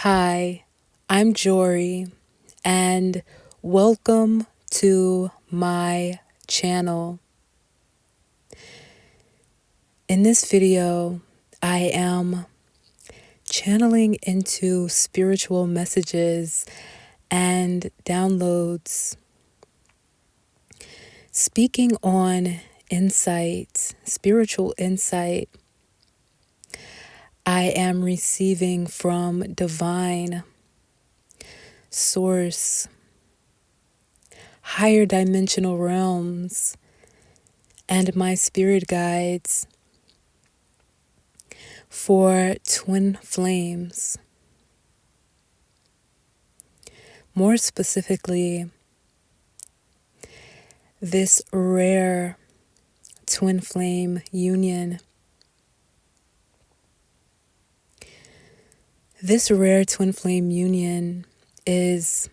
Hi, I'm Jory, and welcome to my channel. In this video, I am channeling into spiritual messages and downloads, speaking on insight, spiritual insight I am receiving from divine source, higher dimensional realms, and my spirit guides for twin flames. More specifically, this rare twin flame union. This rare twin flame union is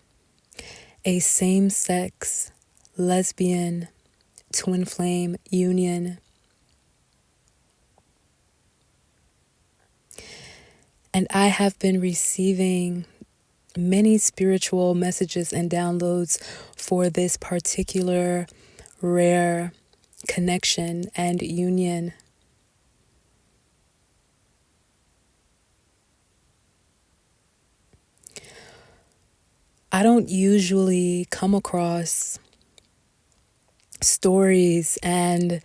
a same-sex lesbian twin flame union. And I have been receiving many spiritual messages and downloads for this particular rare connection and union. I don't usually come across stories and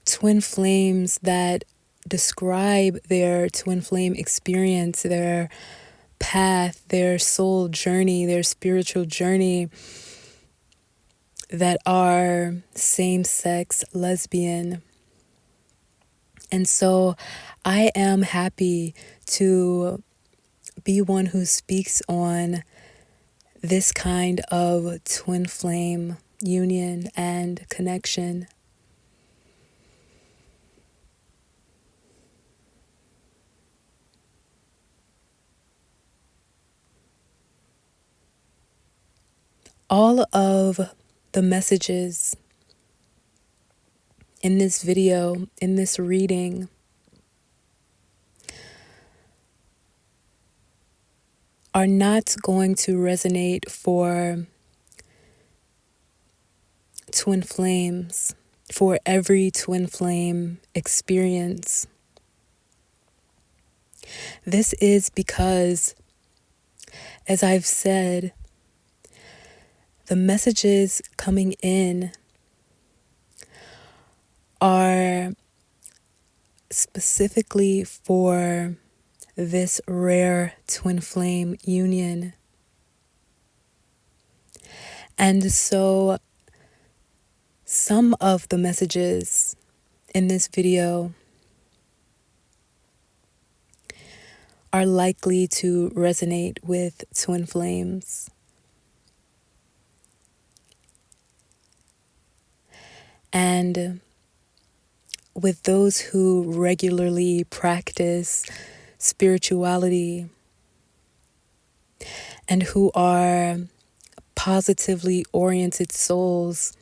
twin flames that describe their twin flame experience, their path, their soul journey, their spiritual journey, that are same-sex lesbian. And so I am happy to be one who speaks on this kind of twin flame union and connection. All of the messages in this video, in this reading, are not going to resonate for twin flames, for every twin flame experience. This is because, as I've said, the messages coming in are specifically for this rare twin flame union. And so some of the messages in this video are likely to resonate with twin flames. And with those who regularly practice spirituality and who are positively oriented souls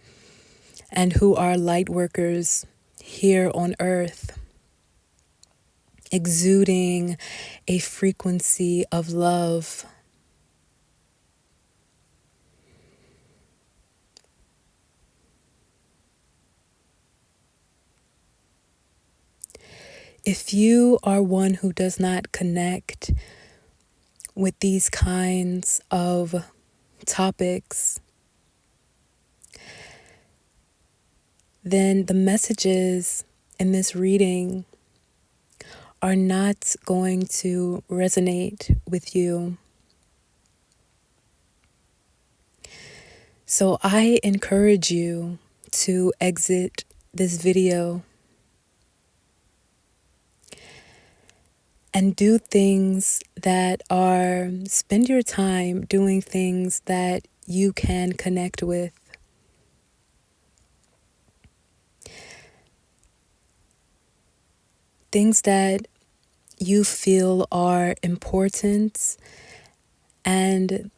and who are light workers here on earth, exuding a frequency of love. If you are one who does not connect with these kinds of topics, then the messages in this reading are not going to resonate with you. So I encourage you to exit this video and do things that are, spend your time doing things that you can connect with. Things that you feel are important and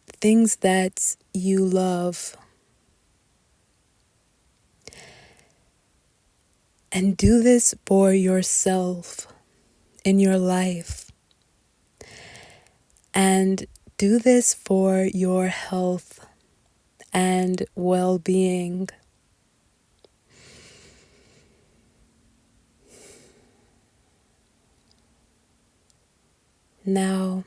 things that you love. And do this for yourself in your life. And do this for your health and well-being. Now,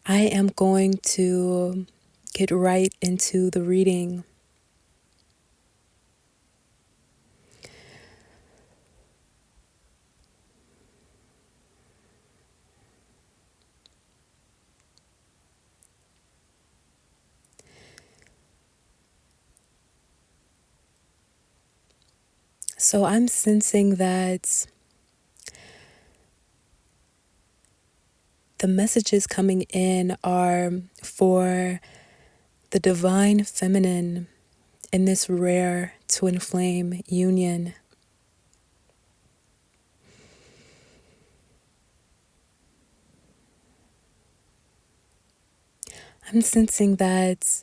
I am going to get right into the reading. So I'm sensing that the messages coming in are for the divine feminine in this rare twin flame union. I'm sensing that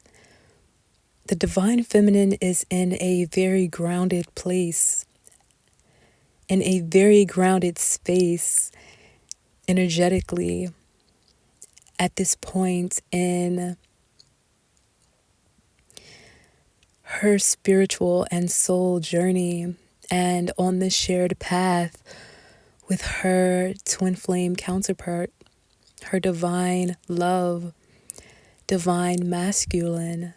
the divine feminine is in a very grounded place, in a very grounded space energetically at this point in her spiritual and soul journey, and on this shared path with her twin flame counterpart, her divine love, divine masculine.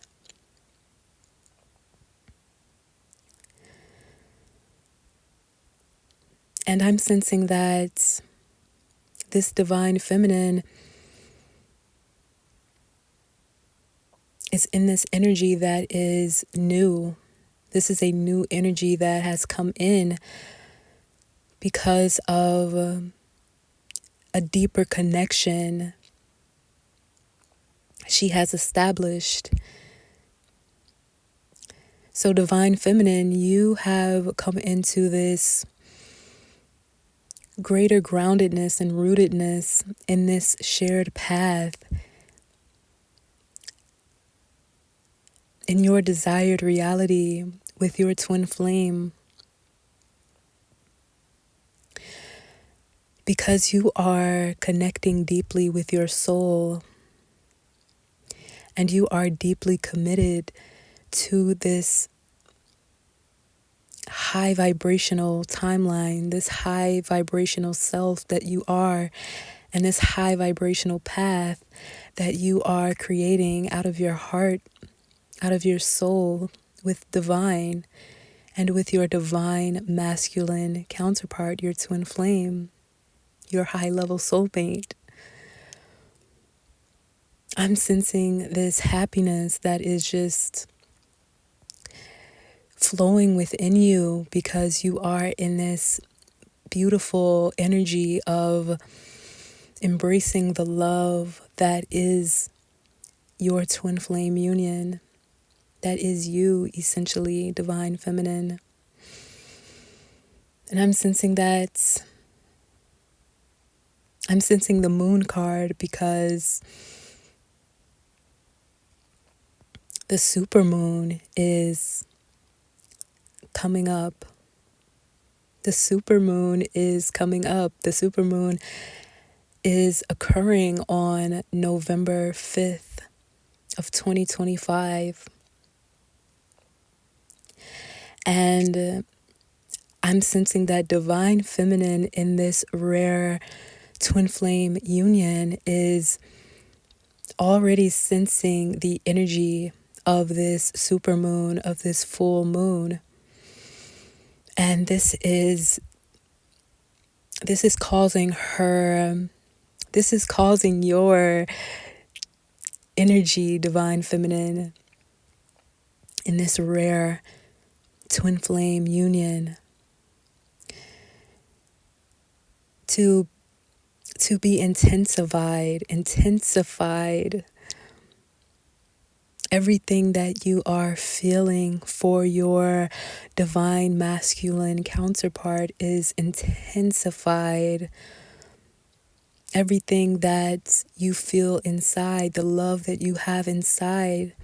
And I'm sensing that this divine feminine is in this energy that is new. This is a new energy that has come in because of a deeper connection she has established. So, divine feminine, you have come into this greater groundedness and rootedness in this shared path, in your desired reality with your twin flame, because you are connecting deeply with your soul and you are deeply committed to this high vibrational timeline, this high vibrational self that you are, and this high vibrational path that you are creating out of your heart, out of your soul, with divine, and with your divine masculine counterpart, your twin flame, your high level soulmate. I'm sensing this happiness that is just flowing within you because you are in this beautiful energy of embracing the love that is your twin flame union, that is you, essentially, divine feminine. And I'm sensing the moon card because the supermoon is coming up. The supermoon is coming up. The supermoon is occurring on November 5th of 2025. And I'm sensing that divine feminine in this rare twin flame union is already sensing the energy of this supermoon, of this full moon. And this is causing your energy, divine feminine, in this rare twin flame union to be intensified. Everything that you are feeling for your divine masculine counterpart is intensified. Everything that you feel inside, the love that you have inside,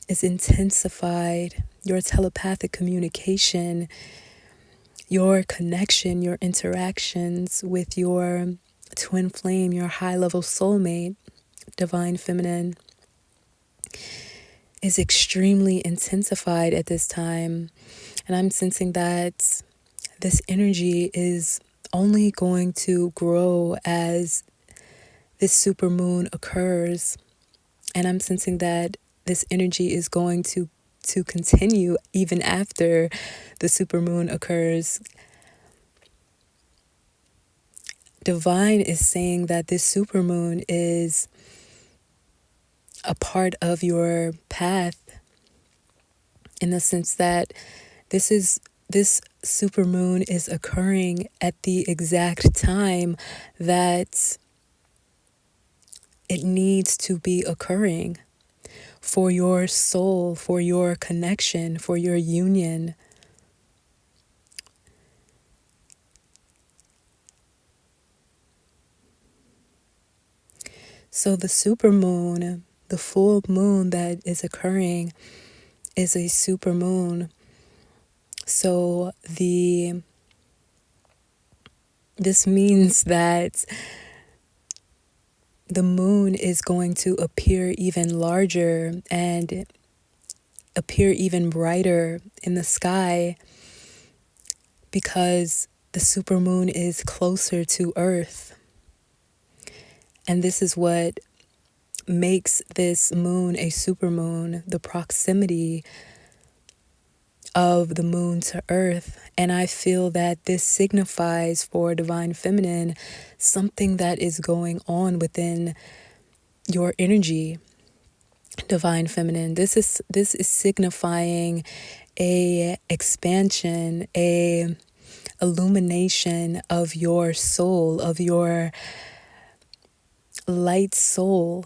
is intensified. Your telepathic communication, your connection, your interactions with your twin flame, your high level soulmate, divine feminine, is extremely intensified at this time. And I'm sensing that this energy is only going to grow as this supermoon occurs. And I'm sensing that this energy is going to continue even after the supermoon occurs. Divine is saying that this supermoon is a part of your path, in the sense that this supermoon is occurring at the exact time that it needs to be occurring for your soul, for your connection, for your union. So the supermoon, the full moon that is occurring, is a supermoon. So this means that the moon is going to appear even larger and appear even brighter in the sky, because the supermoon is closer to Earth. And this is what makes this moon a supermoon, the proximity of the moon to Earth. And I feel that this signifies for divine feminine something that is going on within your energy, divine feminine. This is signifying a expansion, a illumination of your soul, of your light soul.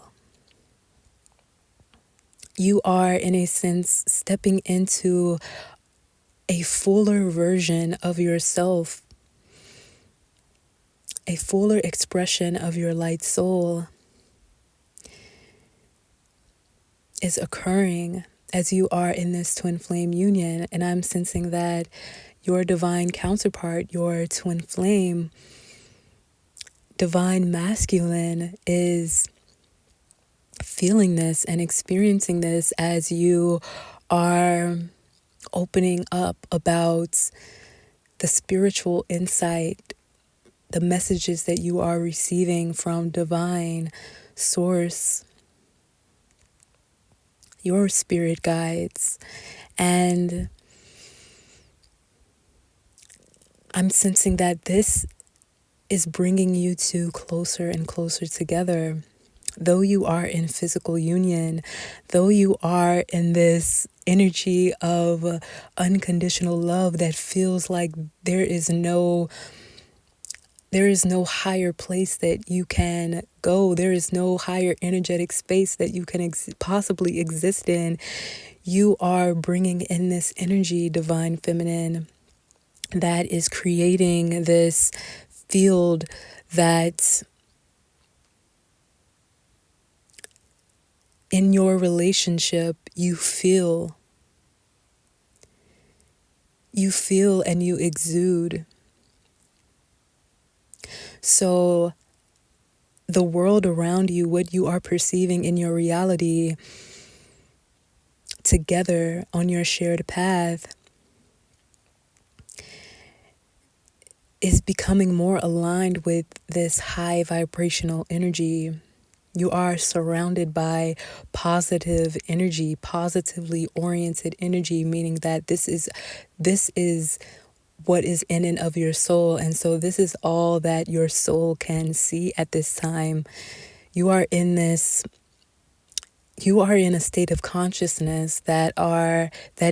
You are, in a sense, stepping into a fuller version of yourself, a fuller expression of your light soul is occurring as you are in this twin flame union. And I'm sensing that your divine counterpart, your twin flame, divine masculine, is feeling this and experiencing this as you are opening up about the spiritual insight, the messages that you are receiving from divine source, your spirit guides. And I'm sensing that this is bringing you two closer and closer together. Though you are in physical union, though you are in this energy of unconditional love that feels like there is no higher place that you can go. There is no higher energetic space that you can possibly exist in. You are bringing in this energy, divine feminine, that is creating this field that in your relationship you feel and you exude. So the world around you, what you are perceiving in your reality together on your shared path, is becoming more aligned with this high vibrational energy. You are surrounded by positive energy, positively oriented energy, meaning that this is what is in and of your soul. And so this is all that your soul can see at this time. You are in a state of consciousness that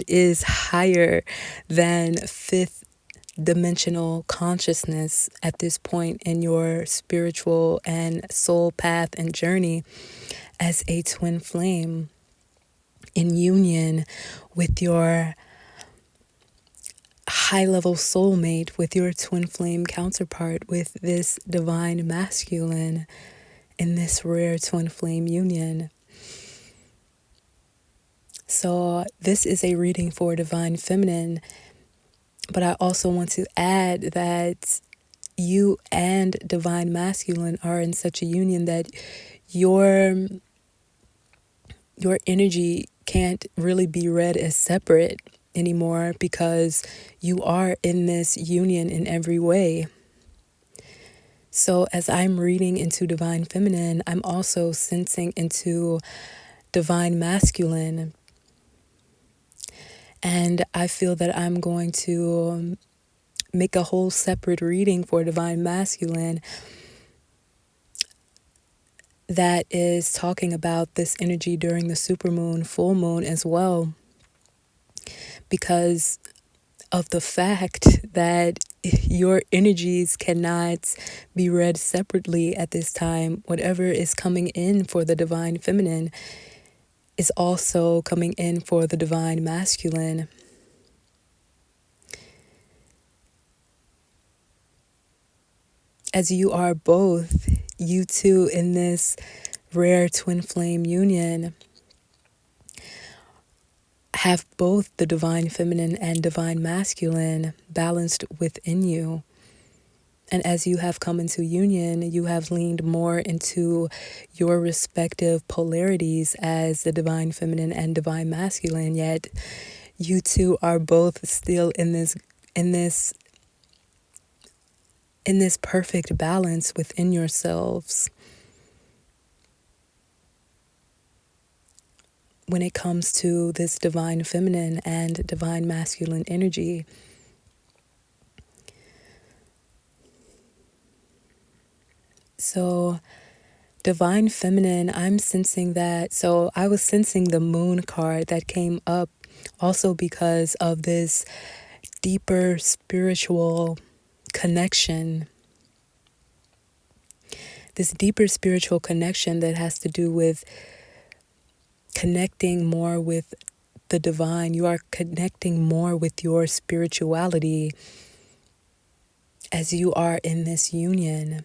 is higher than fifth dimensional consciousness at this point in your spiritual and soul path and journey as a twin flame in union with your high-level soulmate, with your twin flame counterpart, with this divine masculine in this rare twin flame union. So this is a reading for divine feminine, but I also want to add that you and divine masculine are in such a union that your energy can't really be read as separate anymore, because you are in this union in every way. So as I'm reading into divine feminine, I'm also sensing into divine masculine. And I feel that I'm going to make a whole separate reading for divine masculine that is talking about this energy during the supermoon, full moon as well, because of the fact that your energies cannot be read separately at this time. Whatever is coming in for the divine feminine is also coming in for the divine masculine. As you are both, you two in this rare twin flame union, have both the divine feminine and divine masculine balanced within you. And as you have come into union, you have leaned more into your respective polarities as the divine feminine and divine masculine, yet you two are both still in this perfect balance within yourselves when it comes to this divine feminine and divine masculine energy. So divine feminine, I'm sensing that. So I was sensing the moon card that came up also because of this deeper spiritual connection. This deeper spiritual connection that has to do with connecting more with the divine. You are connecting more with your spirituality as you are in this union.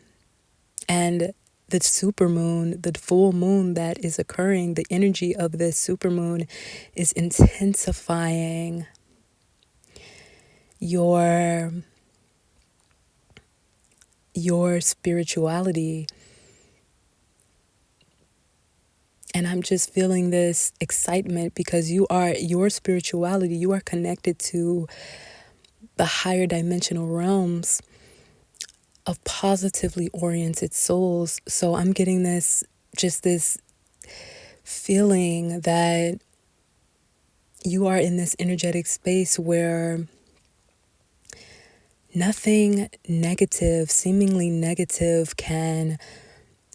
And the supermoon, the full moon that is occurring, the energy of this supermoon is intensifying your spirituality. And I'm just feeling this excitement because your spirituality, you are connected to the higher dimensional realms of positively oriented souls. So I'm getting this feeling that you are in this energetic space where nothing negative, seemingly negative, can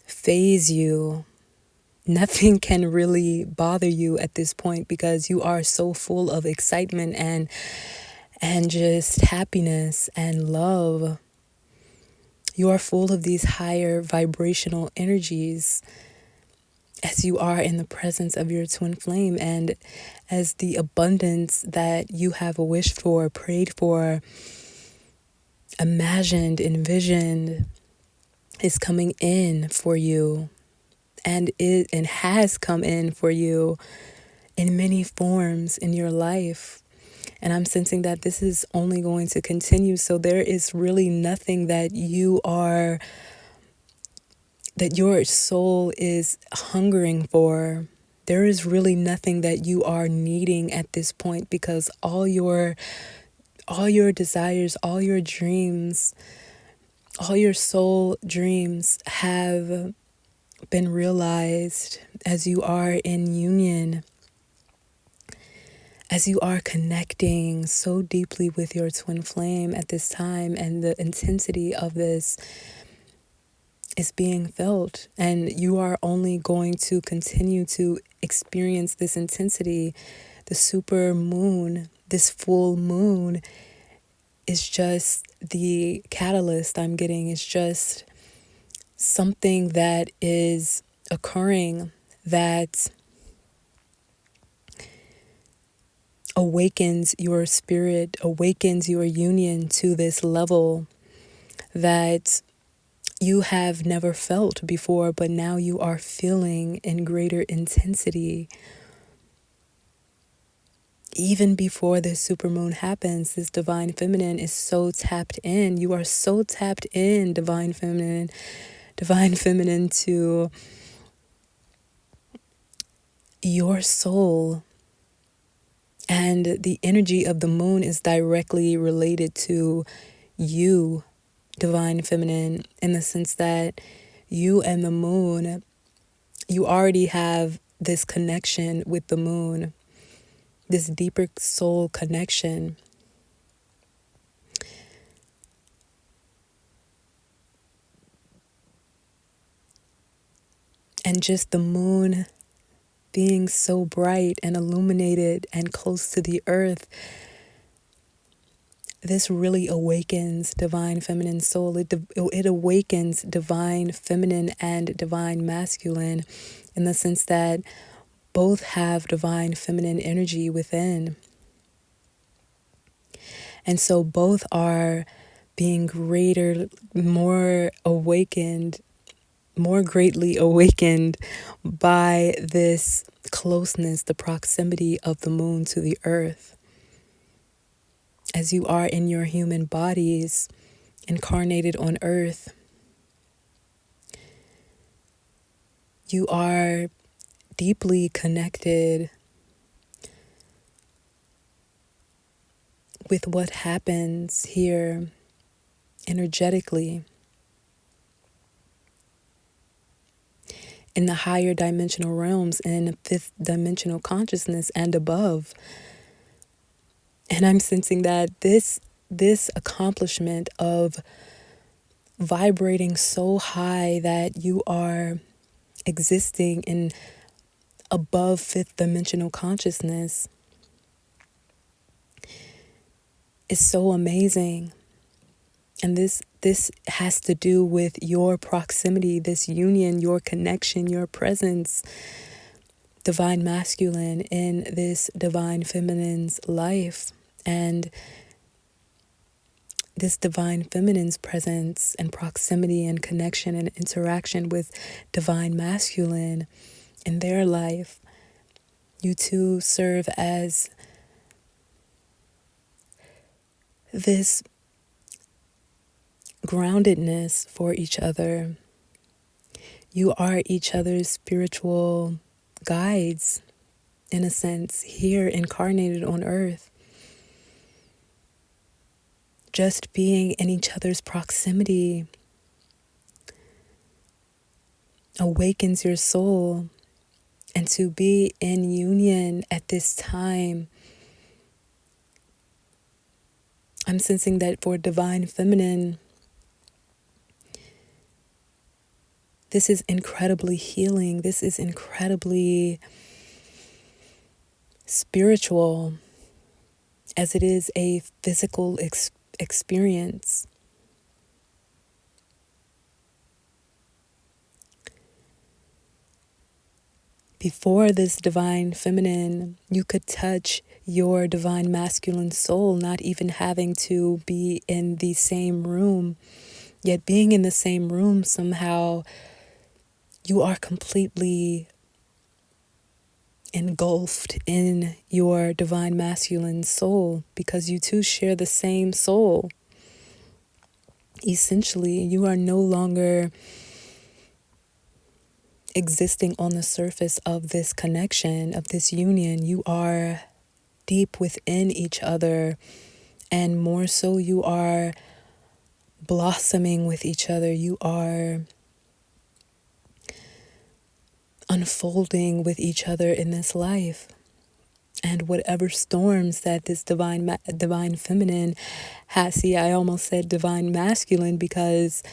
phase you. Nothing can really bother you at this point because you are so full of excitement and just happiness and love. You are full of these higher vibrational energies as you are in the presence of your twin flame, and as the abundance that you have wished for, prayed for, imagined, envisioned is coming in for you, and has come in for you in many forms in your life. And I'm sensing that this is only going to continue. So there is really nothing that your soul is hungering for. There is really nothing that you are needing at this point, because all your desires, all your dreams, all your soul dreams have been realized as you are in union, as you are connecting so deeply with your twin flame at this time. And the intensity of this is being felt, and you are only going to continue to experience this intensity. The super moon, this full moon, is just the catalyst I'm getting. It's just something that is occurring that awakens your spirit, awakens your union to this level that you have never felt before, but now you are feeling in greater intensity. even before this supermoon happens, this divine feminine is so tapped in. You are so tapped in, divine feminine, to your soul. And the energy of the moon is directly related to you, divine feminine, in the sense that you and the moon, you already have this connection with the moon, this deeper soul connection. And just the moon being so bright and illuminated and close to the earth, this really awakens divine feminine soul. It awakens divine feminine and divine masculine, in the sense that both have divine feminine energy within. And so both are being more greatly awakened by this closeness, the proximity of the moon to the earth. As you are in your human bodies, incarnated on earth, you are deeply connected with what happens here energetically in the higher dimensional realms, in fifth dimensional consciousness and above. And I'm sensing that this accomplishment of vibrating so high that you are existing in above fifth dimensional consciousness is so amazing. And this has to do with your proximity, this union, your connection, your presence, divine masculine in this divine feminine's life. And this divine feminine's presence and proximity and connection and interaction with divine masculine in their life. You two serve as this groundedness for each other. You are each other's spiritual guides, in a sense, here incarnated on earth. Just being in each other's proximity awakens your soul. And to be in union at this time, I'm sensing that for divine feminine, this is incredibly healing. This is incredibly spiritual, as it is a physical experience. Before this divine feminine, you could touch your divine masculine soul, not even having to be in the same room. Yet being in the same room, somehow you are completely engulfed in your divine masculine soul, because you two share the same soul. Essentially, you are no longer existing on the surface of this connection, of this union. You are deep within each other, and more so, you are blossoming with each other. You are unfolding with each other in this life. And whatever storms that this divine feminine has, see, I almost said divine masculine, because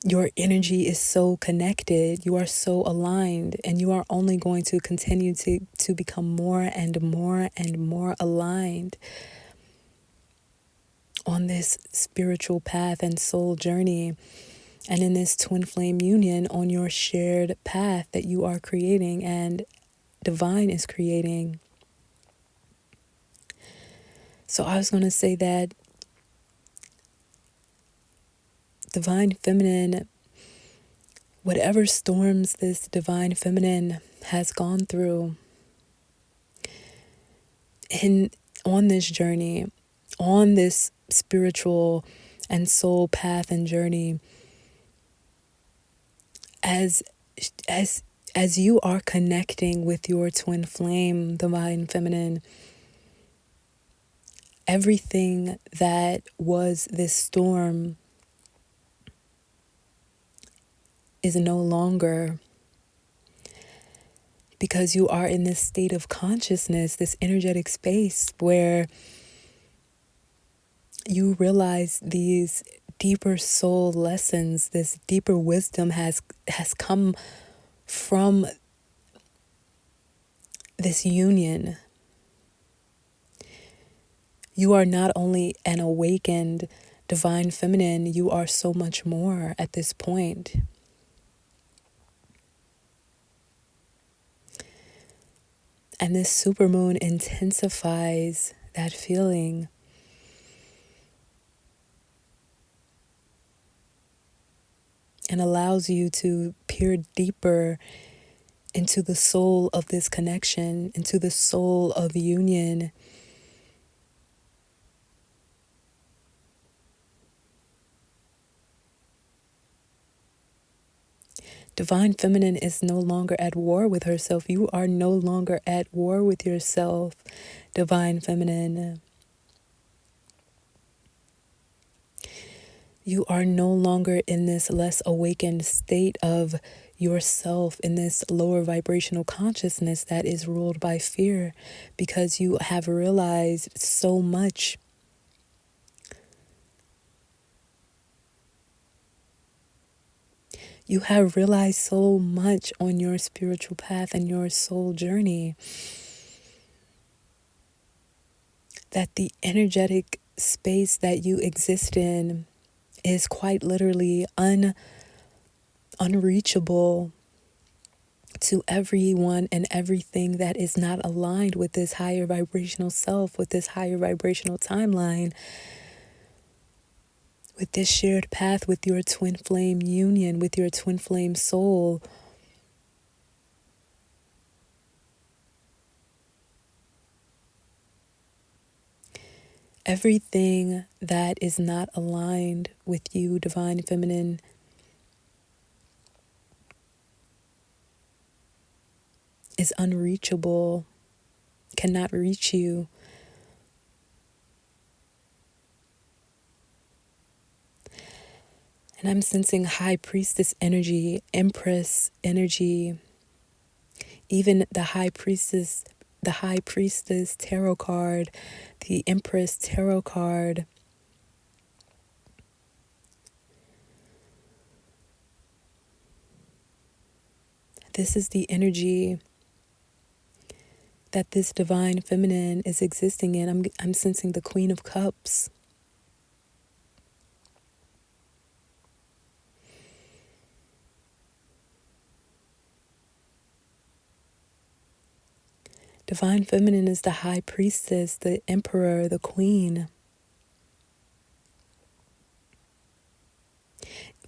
your energy is so connected, you are so aligned, and you are only going to continue to become more and more and more aligned on this spiritual path and soul journey, and in this twin flame union on your shared path that you are creating and divine is creating. So I was going to say that divine feminine, whatever storms this divine feminine has gone through, in on this journey, on this spiritual and soul path and journey, as as as you are connecting with your twin flame, divine feminine, everything that was this storm is no longer, because you are in this state of consciousness, this energetic space where you realize these deeper soul lessons, this deeper wisdom has come from this union. You are not only an awakened divine feminine, you are so much more at this point. And this supermoon intensifies that feeling. And allows you to peer deeper into the soul of this connection, into the soul of union. Divine feminine is no longer at war with herself. You are no longer at war with yourself, divine feminine. You are no longer in this less awakened state of yourself, in this lower vibrational consciousness that is ruled by fear, because you have realized so much. You have realized so much on your spiritual path and your soul journey that the energetic space that you exist in is quite literally unreachable to everyone and everything that is not aligned with this higher vibrational self, with this higher vibrational timeline, with this shared path, with your twin flame union, with your twin flame soul. Everything that is not aligned with you, divine feminine, is unreachable, cannot reach you. And I'm sensing high priestess energy, empress energy, even the high priestess tarot card, the empress tarot card. This is the energy that this divine feminine is existing in. I'm sensing the Queen of Cups. Divine feminine is the high priestess, the emperor, the queen.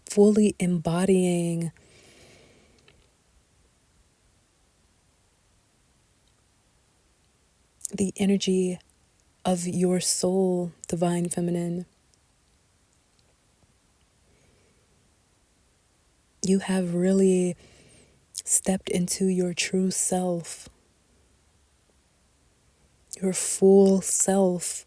Fully embodying the energy of your soul, divine feminine. You have really stepped into your true self, your full self.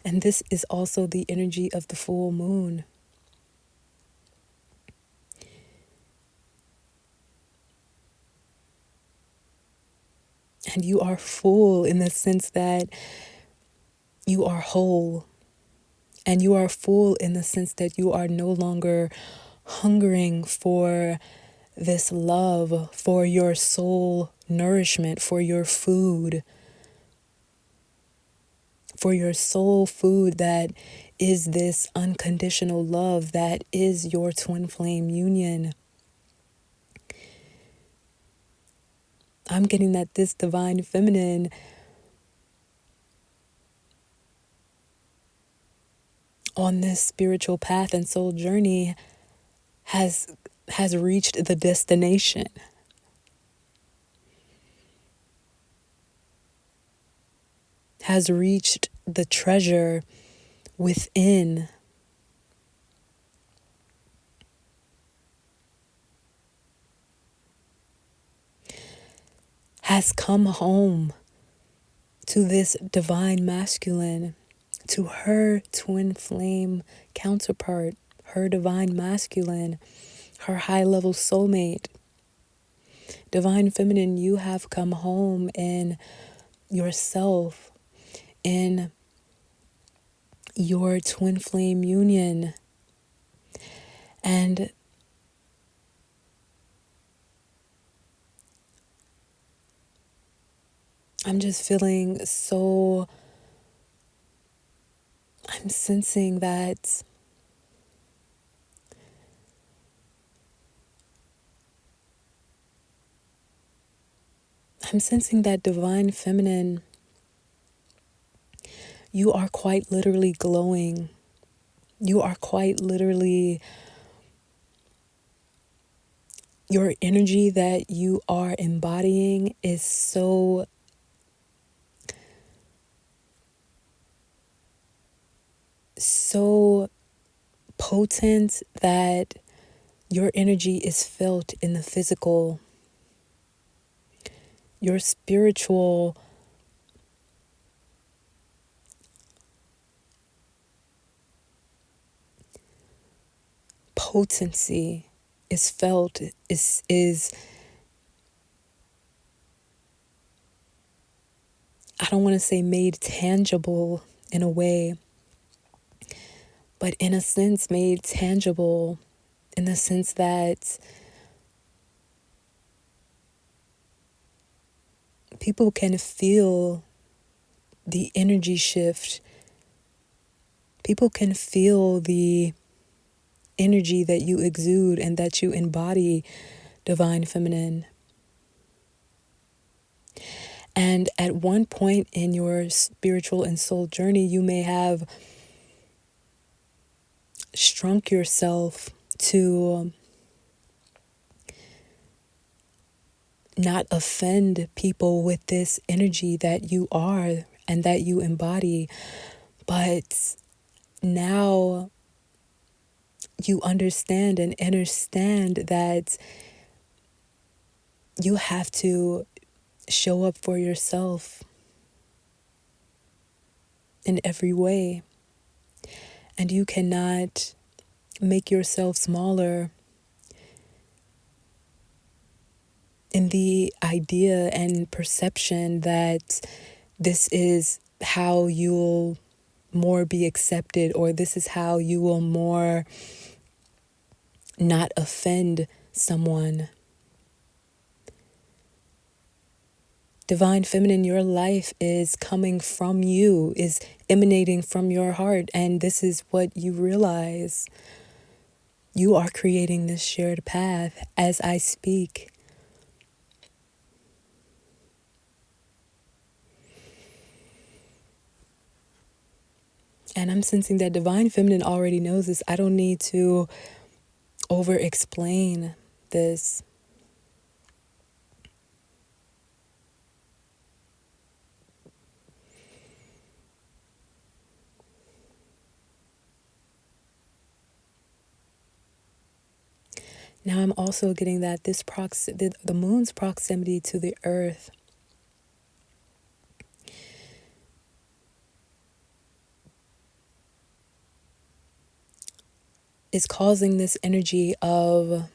And this is also the energy of the full moon. And you are full in the sense that you are whole. And you are full in the sense that you are no longer hungering for this love, for your soul nourishment, for your food, for your soul food that is this unconditional love that is your twin flame union. I'm getting that this divine feminine on this spiritual path and soul journey has reached the destination. Has reached the treasure within. Has come home to this divine masculine, to her twin flame counterpart, her divine masculine, her high level soulmate. Divine feminine, you have come home in yourself, in your twin flame union. And I'm just feeling so, I'm sensing that divine feminine, you are quite literally glowing. You are quite literally, your energy that you are embodying is so potent that your energy is felt in the physical. Your spiritual potency is felt, is I don't want to say made tangible in a way, but in a sense made tangible in the sense that people can feel the energy shift. People can feel the energy that you exude and that you embody, divine feminine. And at one point in your spiritual and soul journey, you may have shrunk yourself to not offend people with this energy that you are and that you embody. But now you understand and understand that you have to show up for yourself in every way. And you cannot make yourself smaller in the idea and perception that this is how you'll more be accepted, or this is how you will more not offend someone. Divine feminine, your life is coming from you, is emanating from your heart, and this is what you realize. You are creating this shared path as I speak. And I'm sensing that divine feminine already knows this. I don't need to over explain this. Now I'm also getting that the moon's proximity to the earth is causing this energy of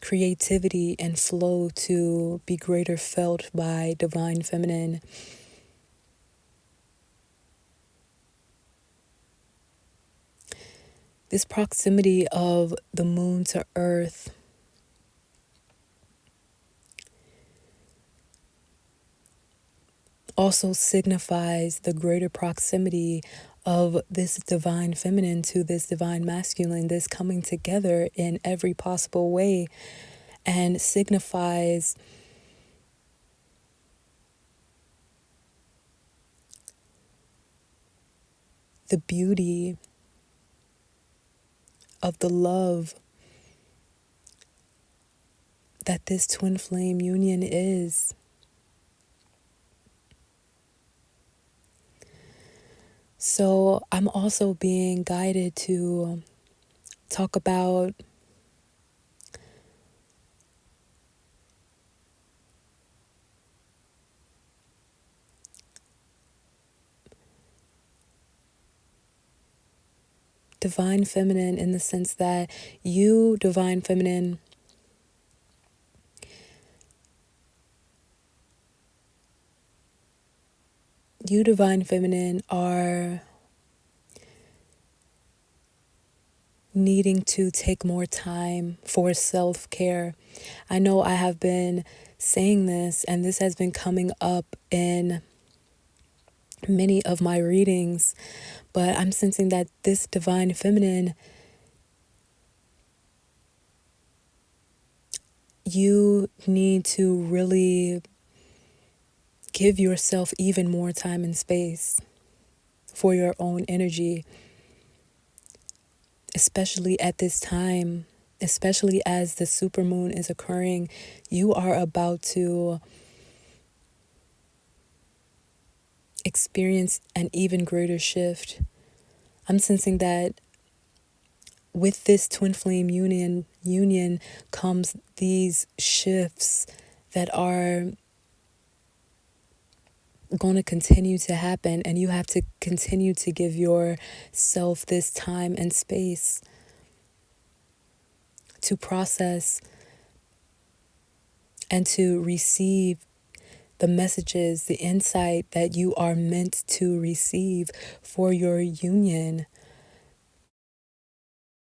creativity and flow to be greater felt by divine feminine. This proximity of the moon to earth also signifies the greater proximity of this divine feminine to this divine masculine, this coming together in every possible way, and signifies the beauty of the love that this twin flame union is. So I'm also being guided to talk about divine feminine in the sense that you, divine feminine, are needing to take more time for self-care. I know I have been saying this, and this has been coming up in many of my readings, but I'm sensing that this divine feminine, you need to really give yourself even more time and space for your own energy, especially at this time, especially as the supermoon is occurring. You are about to experience an even greater shift. I'm sensing that with this twin flame union comes these shifts that are going to continue to happen, and you have to continue to give yourself this time and space to process and to receive the messages, the insight that you are meant to receive for your union.